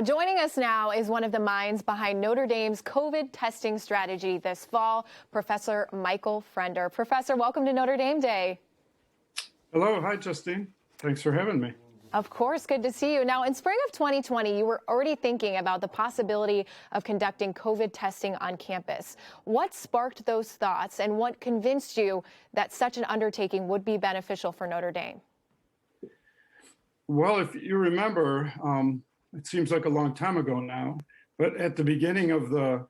Joining us now is one of the minds behind Notre Dame's COVID testing strategy this fall, Professor Michael Pfrender. Professor, welcome to Notre Dame Day. Hello. Hi, Justine. Thanks for having me. Of course, good to see you. Now, in spring of 2020, you were already thinking about the possibility of conducting COVID testing on campus. What sparked those thoughts and what convinced you that such an undertaking would be beneficial for Notre Dame? Well, if you remember, it seems like a long time ago now, but at the beginning of the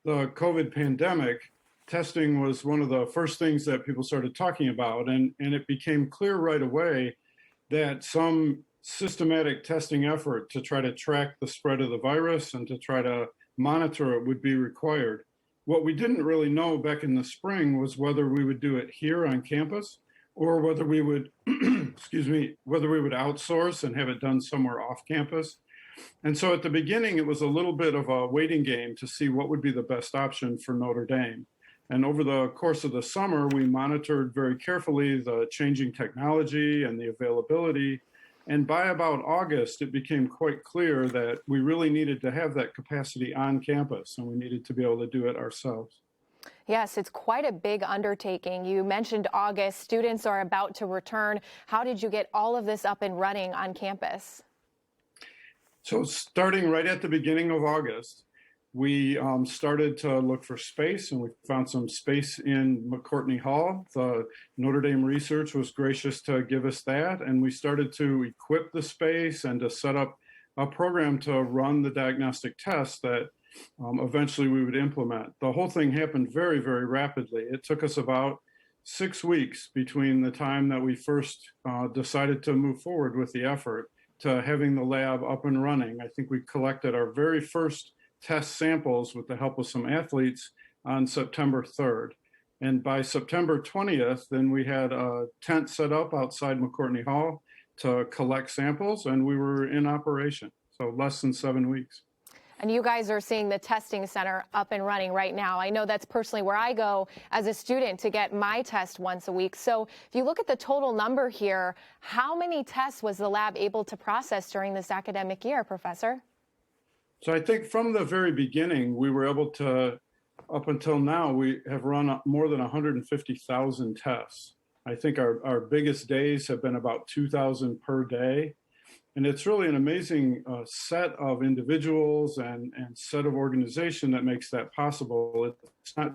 COVID pandemic, testing was one of the first things that people started talking about. And it became clear right away that some systematic testing effort to try to track the spread of the virus and to try to monitor it would be required. What we didn't really know back in the spring was whether we would do it here on campus or whether we would, whether we would outsource and have it done somewhere off campus. And so at the beginning, it was a little bit of a waiting game to see what would be the best option for Notre Dame. And over the course of the summer, we monitored very carefully the changing technology and the availability. And by about August, it became quite clear that we really needed to have that capacity on campus, and we needed to be able to do it ourselves. Yes, it's quite a big undertaking. You mentioned August. Students are about to return. How did you get all of this up and running on campus? So starting right at the beginning of August, we started to look for space, and we found some space in McCourtney Hall. The Notre Dame Research was gracious to give us that, and we started to equip the space and to set up a program to run the diagnostic tests that eventually we would implement. The whole thing happened very, very rapidly. It took us about 6 weeks between the time that we first decided to move forward with the effort to having the lab up and running. I think we collected our very first test samples with the help of some athletes on September 3rd. And by September 20th, then we had a tent set up outside McCourtney Hall to collect samples, and we were in operation. So less than 7 weeks. And you guys are seeing the testing center up and running right now. I know that's personally where I go as a student to get my test once a week. So if you look at the total number here, how many tests was the lab able to process during this academic year, Professor? So I think from the very beginning, we were able to, up until now, we have run more than 150,000 tests. I think our biggest days have been about 2,000 per day. And it's really an amazing set of individuals and set of organization that makes that possible. It's not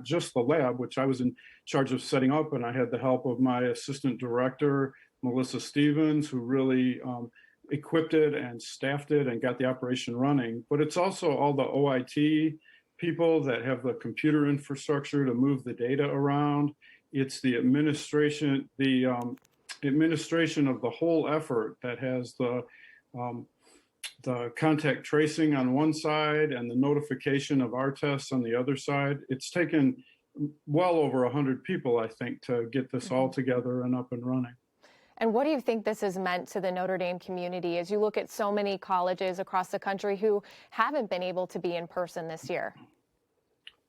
just the lab, which I was in charge of setting up, and I had the help of my assistant director, Melissa Stevens, who really equipped it and staffed it and got the operation running. But it's also all the OIT people that have the computer infrastructure to move the data around. It's the administration, administration of the whole effort that has the contact tracing on one side and the notification of our tests on the other side. It's taken well over 100 people, I think, to get this all together and up and running. And what do you think this has meant to the Notre Dame community as you look at so many colleges across the country who haven't been able to be in person this year?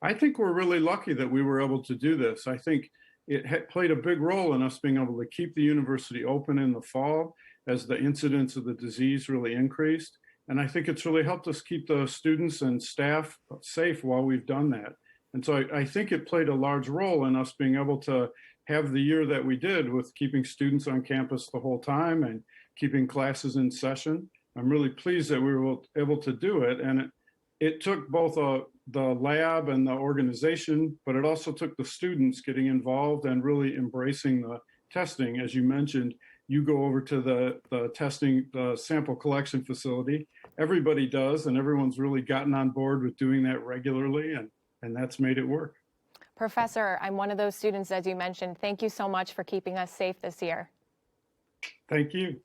I think we're really lucky that we were able to do this. I think it played a big role in us being able to keep the university open in the fall as the incidence of the disease really increased. And I think it's really helped us keep the students and staff safe while we've done that. And so I think it played a large role in us being able to have the year that we did with keeping students on campus the whole time and keeping classes in session. I'm really pleased that we were able to do it. And it took both the lab and the organization, but it also took the students getting involved and really embracing the testing. As you mentioned, you go over to the testing, the sample collection facility. Everybody does, and everyone's really gotten on board with doing that regularly, and that's made it work. Professor, I'm one of those students, as you mentioned. Thank you so much for keeping us safe this year. Thank you.